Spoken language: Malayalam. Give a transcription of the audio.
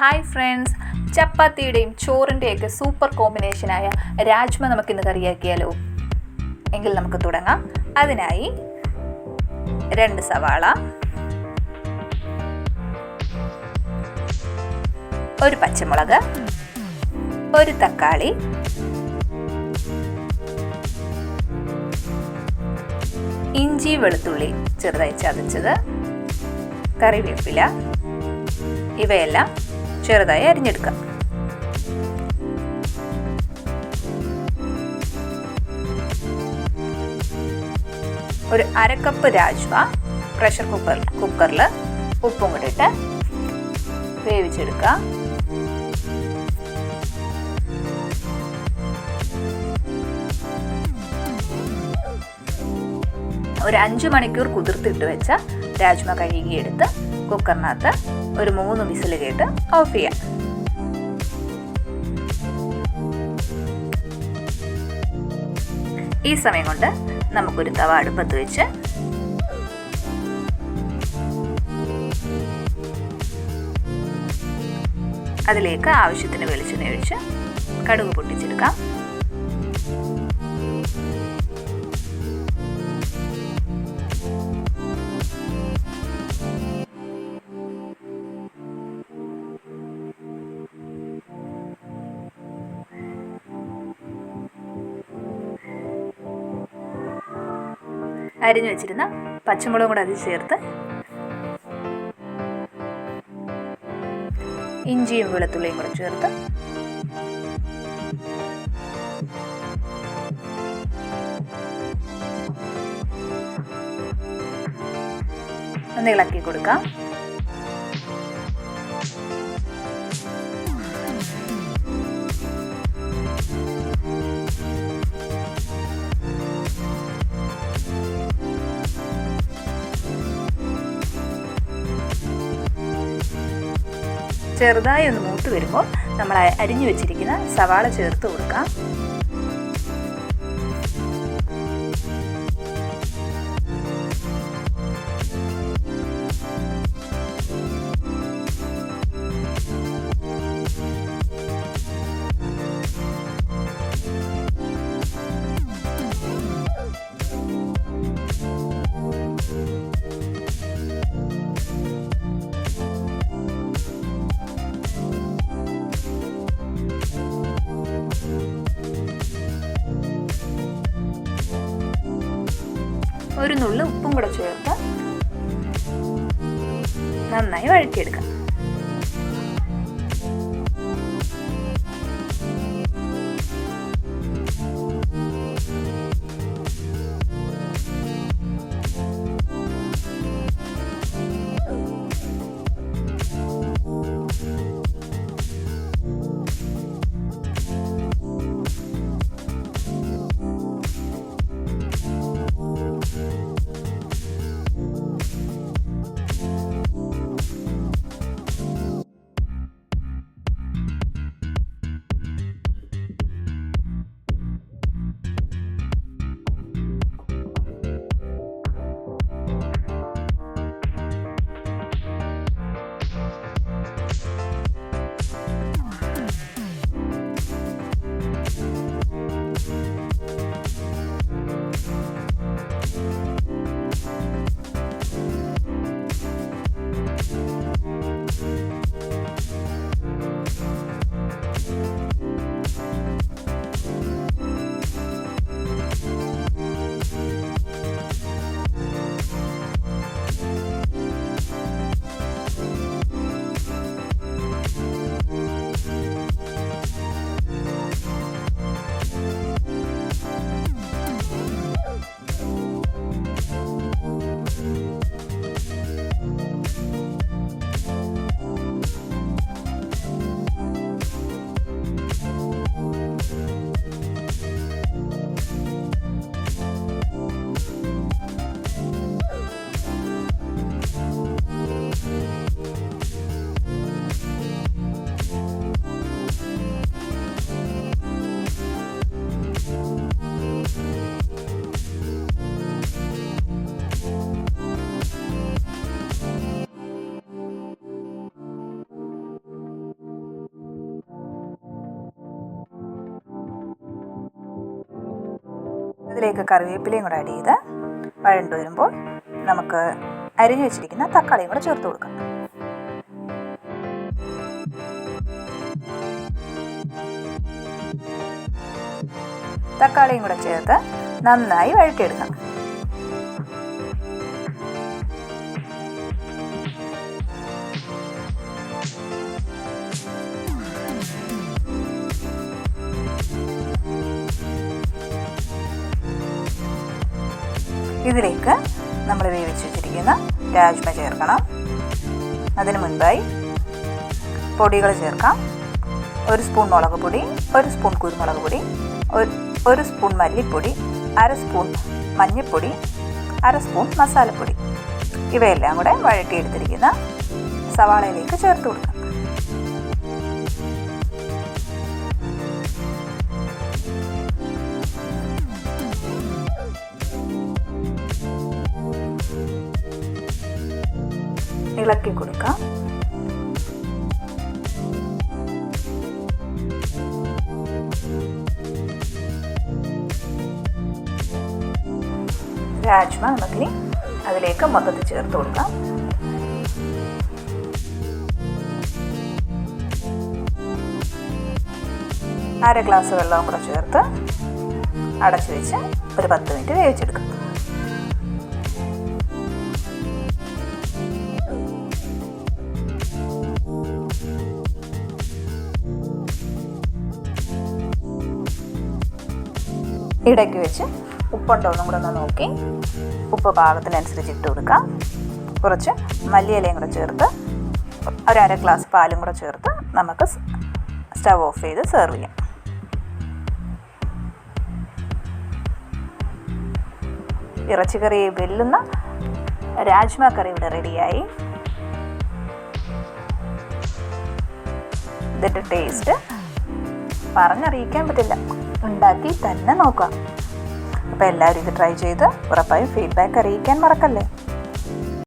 ഹായ് ഫ്രണ്ട്സ്, ചപ്പാത്തിയുടെയും ചോറിൻ്റെയൊക്കെ സൂപ്പർ കോമ്പിനേഷനായ രാജ്മ നമുക്കിന്ന് കറിയാക്കിയാലോ? എങ്കിൽ നമുക്ക് തുടങ്ങാം. അതിനായി 2 സവാള, 1 പച്ചമുളക്, 1 തക്കാളി, ഇഞ്ചി വെളുത്തുള്ളി ചെറുതായി ചതച്ചത്, കറിവേപ്പില, ഇവയെല്ലാം ചെറുതായി അരിഞ്ഞെടുക്കാം. ഒരു 1/2 കപ്പ് രാജ്മ പ്രഷർ കുക്കറിൽ ഉപ്പും കൂടി ഇട്ട് വേവിച്ചെടുക്കുക. ഒരു 5 മണിക്കൂർ കുതിർത്തിട്ട് വെച്ച രാജ്മ കഴുകിയെടുത്ത് കുക്കറിനകത്ത് ഒരു 3 വിസിൽ കേട്ട് ഓഫ് ചെയ്യാം. ഈ സമയം കൊണ്ട് നമുക്കൊരു തവ അടുപ്പത്ത് വെച്ച് അതിലേക്ക് ആവശ്യത്തിന് വെളിച്ചെണ്ണ ഒഴിച്ച് കടുക് പൊട്ടിച്ചെടുക്കാം. അരിഞ്ഞു വെച്ചിരുന്ന പച്ചമുളകും കൂടെ അതിൽ ചേർത്ത് ഇഞ്ചിയും വെളുത്തുള്ളിയും കൂടെ ചേർത്ത് ഒന്ന് ഇളക്കി കൊടുക്കാം. ചെറുതായി ഒന്ന് മൂത്ത് വരുമ്പോൾ നമ്മൾ അരിഞ്ഞു വെച്ചിരിക്കുന്ന സവാള ചേർത്ത് കൊടുക്കാം. ഒരു നുള്ളു ഉപ്പും കൂടെ ചേർത്ത് നന്നായി വഴറ്റിയെടുക്കാം. ഇതിലേക്ക് കറിവേപ്പിലയും കൂടെ ആഡ് ചെയ്ത് വഴണ്ട് വരുമ്പോൾ നമുക്ക് അരിഞ്ഞു വെച്ചിരിക്കുന്ന തക്കാളിയും കൂടെ ചേർത്ത് കൊടുക്കാം. തക്കാളിയും കൂടെ ചേർത്ത് നന്നായി വഴറ്റിയെടുക്കാം. ഇതിലേക്ക് നമ്മൾ വേവിച്ച് വെച്ചിരിക്കുന്ന രാജ്മ ചേർക്കണം. അതിന് മുൻപായി പൊടികൾ ചേർക്കാം. 1 സ്പൂൺ മുളക് പൊടി, 1 സ്പൂൺ കുരുമുളക് പൊടി, 1 സ്പൂൺ മല്ലിപ്പൊടി, 1/2 സ്പൂൺ മഞ്ഞൾപ്പൊടി, 1/2 സ്പൂൺ മസാലപ്പൊടി. ഇവയെല്ലാം കൂടെ വഴറ്റിയെടുത്തിരിക്കുന്ന സവാളയിലേക്ക് ചേർത്ത് കൊടുക്കാം. ഇളക്കി കൊടുക്കാം. രാജ്മ നമുക്കിനി അതിലേക്ക് മൊത്തത്തിൽ ചേർത്ത് കൊടുക്കാം. അര ഗ്ലാസ് വെള്ളവും കൂടെ ചേർത്ത് അടച്ചു വെച്ച് ഒരു 10 മിനിറ്റ് വേവിച്ചെടുക്കാം. ഇടയ്ക്ക് വെച്ച് ഉപ്പുണ്ടോ എന്നും കൂടെ ഒന്ന് നോക്കി ഉപ്പ് പാകത്തിനനുസരിച്ച് ഇട്ട് കൊടുക്കാം. കുറച്ച് മല്ലിയിലയും കൂടെ ചേർത്ത് ഒരു അര ഗ്ലാസ് പാലും കൂടെ ചേർത്ത് നമുക്ക് സ്റ്റവ് ഓഫ് ചെയ്ത് സെർവ് ചെയ്യാം. ഇറച്ചിക്കറി വെല്ലുന്ന രാജ്മ കറി ഇവിടെ റെഡിയായി. ഇതിൻ്റെ ടേസ്റ്റ് പറഞ്ഞറിയിക്കാൻ പറ്റില്ല. ഉണ്ടാക്കി തന്നെ നോക്കാം. അപ്പോൾ എല്ലാവരും ഇത് ട്രൈ ചെയ്ത് ഉറപ്പായും ഫീഡ്ബാക്ക് അറിയിക്കാൻ മറക്കല്ലേ.